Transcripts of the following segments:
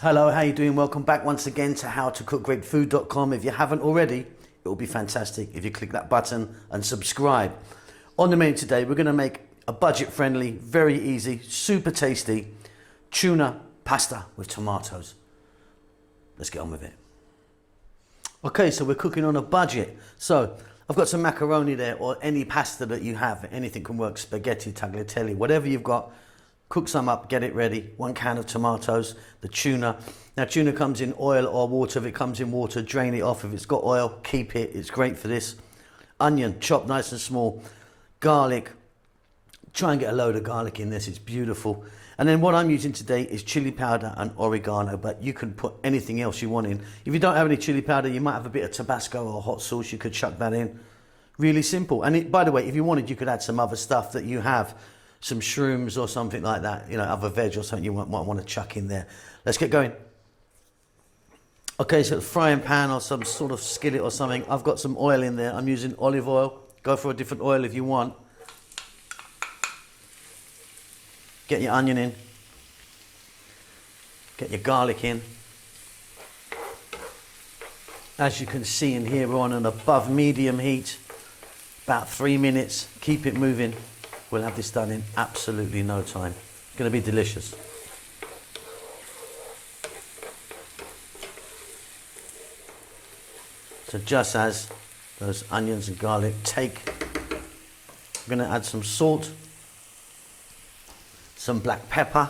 Hello, how you doing? Welcome back once again to howtocookgreatfood.com. If you haven't already, it will be fantastic if you click that button and subscribe. On the menu today, we're going to make a budget-friendly, very easy, super tasty tuna pasta with tomatoes. Let's get on with it. Okay, so we're cooking on a budget. So I've got some macaroni there, or any pasta that you have. Anything can work, spaghetti, tagliatelle, whatever you've got. Cook some up, get it ready. 1 can of tomatoes, the tuna. Now tuna comes in oil or water. If it comes in water, drain it off. If it's got oil, keep it. It's great for this. Onion, chopped nice and small. Garlic. Try and get a load of garlic in this, it's beautiful. And then what I'm using today is chili powder and oregano, but you can put anything else you want in. If you don't have any chili powder, you might have a bit of Tabasco or hot sauce, you could chuck that in. Really simple. And by the way, if you wanted, you could add some other stuff that you have. Some shrooms or something like that, you know, other veg or something you might want to chuck in there. Let's get going. Okay, so the frying pan or some sort of skillet or something. I've got some oil in there. I'm using olive oil. Go for a different oil if you want. Get your onion in. Get your garlic in. As you can see in here, we're on an above medium heat. About 3 minutes. Keep it moving. We'll have this done in absolutely no time. It's going to be delicious. So just as those onions and garlic I'm going to add some salt, some black pepper.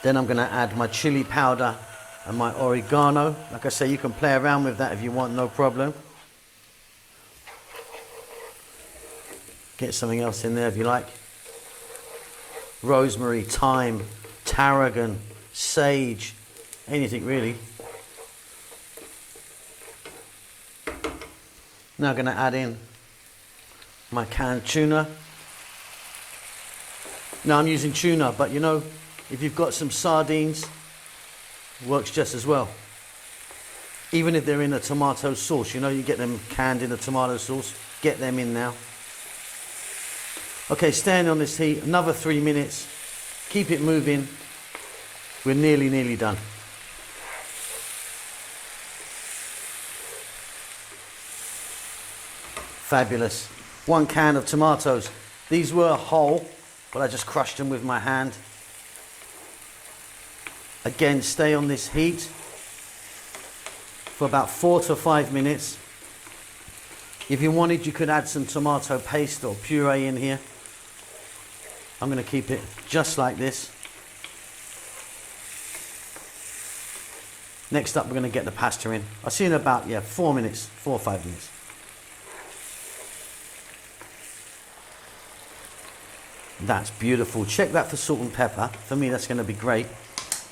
Then I'm going to add my chili powder and my oregano. Like I say, you can play around with that if you want, no problem. Get something else in there if you like. Rosemary, thyme, tarragon, sage, anything really. Now I'm going to add in my canned tuna. Now I'm using tuna, but you know, if you've got some sardines, works just as well. Even if they're in a tomato sauce, you know, you get them canned in a tomato sauce, get them in now. Okay, staying on this heat, another 3 minutes. Keep it moving. We're nearly done. Fabulous. 1 can of tomatoes. These were whole, but I just crushed them with my hand. Again, stay on this heat for about 4 to 5 minutes. If you wanted, you could add some tomato paste or puree in here. I'm going to keep it just like this. Next up, we're going to get the pasta in. I'll see you in about 4 minutes, 4 or 5 minutes. That's beautiful. Check that for salt and pepper. For me, that's going to be great.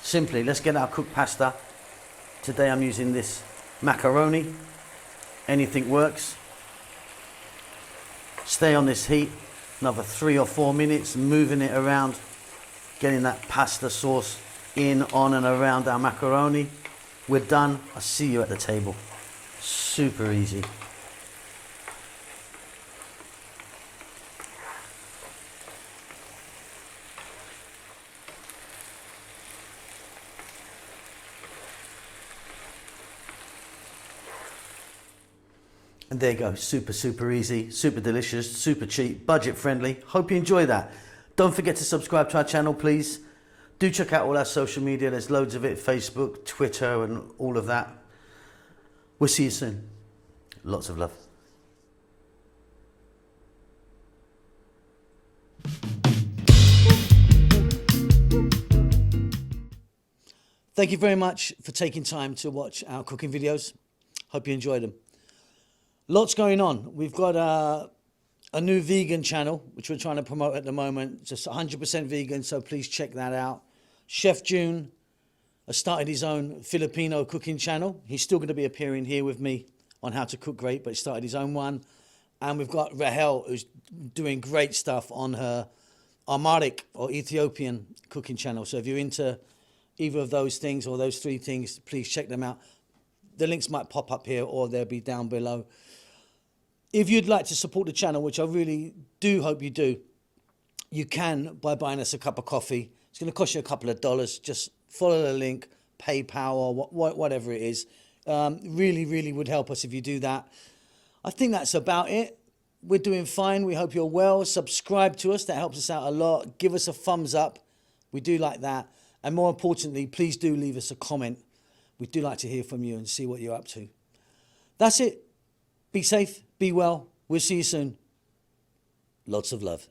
Simply, let's get our cooked pasta. Today I'm using this macaroni. Anything works. Stay on this heat. Another 3 or 4 minutes, moving it around, getting that pasta sauce in, on and around our macaroni. We're done. I'll see you at the table. Super easy. And there you go, super easy, super delicious, super cheap, budget friendly. Hope you enjoy that. Don't forget to subscribe to our channel, please. Do check out all our social media. There's loads of it, Facebook, Twitter, and all of that. We'll see you soon. Lots of love. Thank you very much for taking time to watch our cooking videos. Hope you enjoyed them. Lots going on. We've got a new vegan channel, which we're trying to promote at the moment. Just 100% vegan, so please check that out. Chef June has started his own Filipino cooking channel. He's still going to be appearing here with me on How to Cook Great, but he started his own one. And we've got Rahel, who's doing great stuff on her Amharic or Ethiopian cooking channel. So if you're into either of those things or those 3 things, please check them out. The links might pop up here or they'll be down below. If you'd like to support the channel, which I really do hope you do, you can by buying us a cup of coffee. It's going to cost you a couple of dollars. Just follow the link, PayPal or whatever it is. Really, really would help us if you do that. I think that's about it. We're doing fine. We hope you're well. Subscribe to us. That helps us out a lot. Give us a thumbs up. We do like that. And more importantly, please do leave us a comment. We do like to hear from you and see what you're up to. That's it. Be safe. Be well. We'll see you soon. Lots of love.